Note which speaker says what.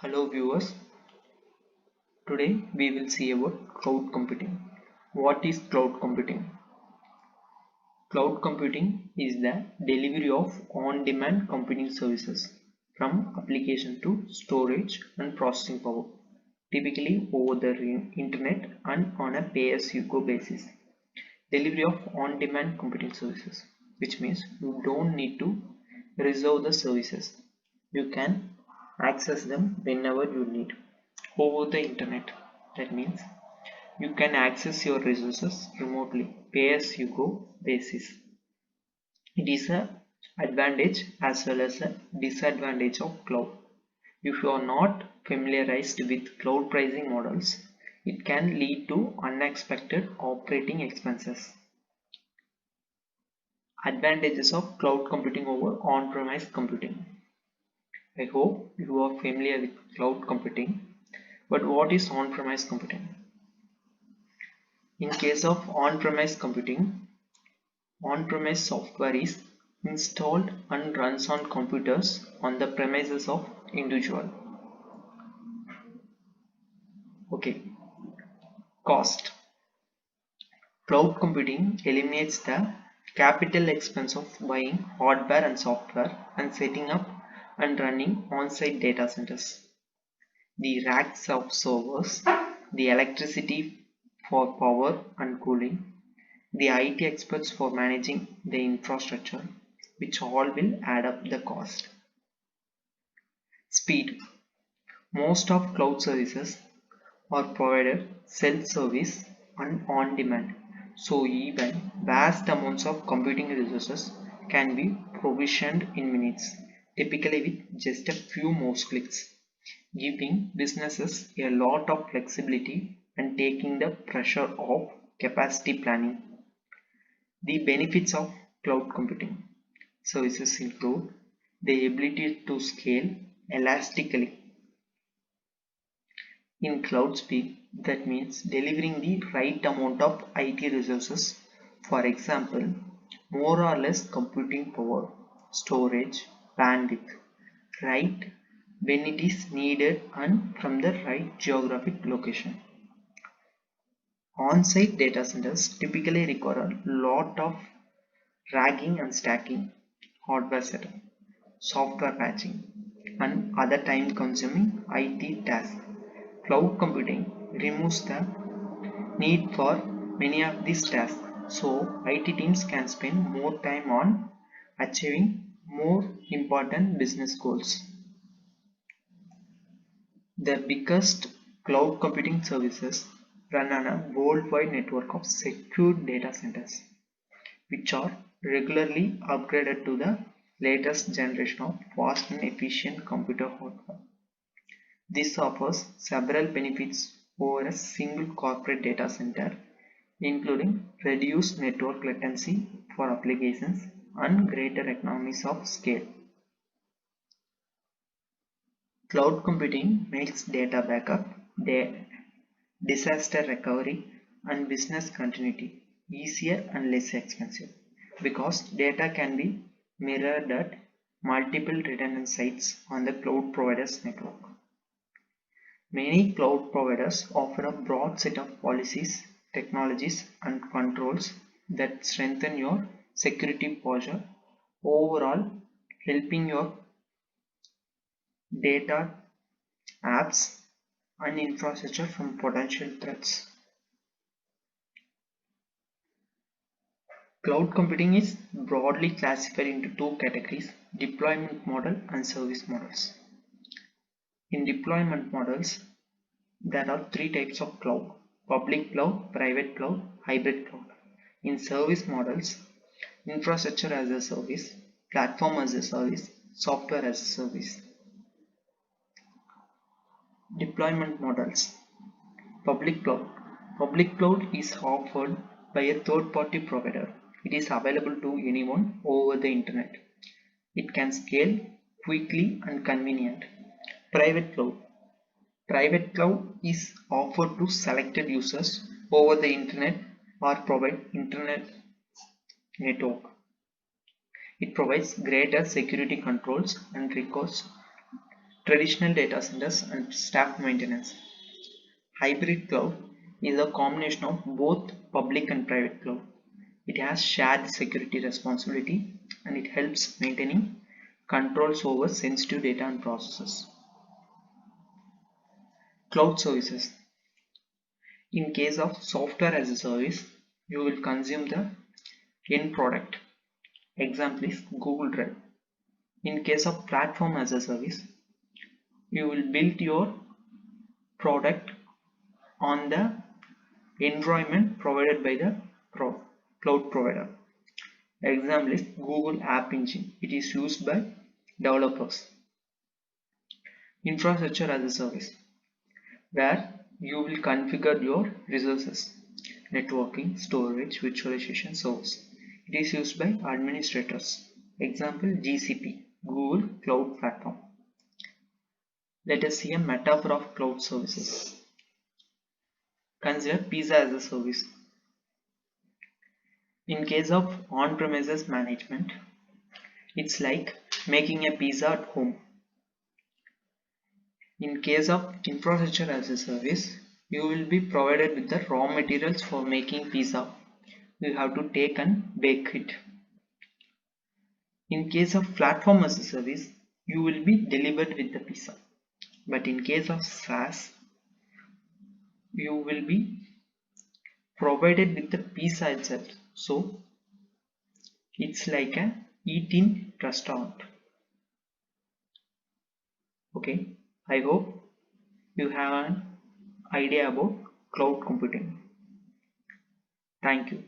Speaker 1: Hello viewers, today we will see about cloud computing. What is cloud computing? Cloud computing is the delivery of on-demand computing services from application to storage and processing power, typically over the internet and on a pay-as-you-go basis. Delivery of on-demand computing services, which means you don't need to reserve the services. You can access them whenever you need over the internet. That means you can access your resources remotely, pay as you go basis. It is a advantage as well as a disadvantage of cloud. If you are not familiarized with cloud pricing models, it can lead to unexpected operating expenses. Advantages of cloud computing over on-premise computing. I hope you are familiar with cloud computing, but what is on-premise computing? In case of on-premise computing, on-premise software is installed and runs on computers on the premises of individual. Okay, cost. Cloud computing eliminates the capital expense of buying hardware and software and setting up and running on-site data centers. The racks of servers, the electricity for power and cooling, the IT experts for managing the infrastructure, which all will add up the cost. Speed. Most of cloud services are provided self-service and on demand, so even vast amounts of computing resources can be provisioned in minutes, typically with just a few mouse clicks, giving businesses a lot of flexibility and taking the pressure off capacity planning. The benefits of cloud computing services include the ability to scale elastically. In cloud speak, that means delivering the right amount of IT resources, for example, more or less computing power, storage, bandwidth, right when it is needed and from the right geographic location. On-site data centers typically require a lot of racking and stacking, hardware setup, software patching, and other time-consuming IT tasks. Cloud computing removes the need for many of these tasks, so IT teams can spend more time on achieving more important business goals. The biggest cloud computing services run on a worldwide network of secure data centers, which are regularly upgraded to the latest generation of fast and efficient computer hardware. This offers several benefits over a single corporate data center, including reduced network latency for applications and greater economies of scale. Cloud computing makes data backup, disaster recovery, and business continuity easier and less expensive because data can be mirrored at multiple redundant sites on the cloud provider's network. Many cloud providers offer a broad set of policies, technologies, and controls that strengthen your security posture, overall helping your data, apps, and infrastructure from potential threats. Cloud computing is broadly classified into two categories: deployment model and service models. In deployment models, there are three types of cloud: public cloud, private cloud, hybrid cloud. In service models, infrastructure as a service, platform as a service, software as a service. Deployment models. Public cloud. Public cloud is offered by a third-party provider. It is available to anyone over the internet. It can scale quickly and convenient. Private cloud. Private cloud is offered to selected users over the internet or provide internet network. It provides greater security controls and requires traditional data centers and staff maintenance. Hybrid cloud is a combination of both public and private cloud. It has shared security responsibility and it helps maintaining controls over sensitive data and processes. Cloud services. In case of software as a service, you will consume the end product. Example is Google Drive. In case of platform as a service, you will build your product on the environment provided by the cloud provider. Example is Google App Engine. It is used by developers. Infrastructure as a service, where you will configure your resources, networking, storage, virtualization, servers. It is used by administrators. Example GCP, Google Cloud Platform. Let us see a metaphor of cloud services. Consider pizza as a service. In case of on-premises management, it's like making a pizza at home. In case of infrastructure as a service, you will be provided with the raw materials for making pizza. You have to take and bake it. In case of platform as a service, you will be delivered with the pizza. But in case of SaaS, you will be provided with the pizza itself. So it's like a eat-in restaurant. Okay, I hope you have an idea about cloud computing. Thank you.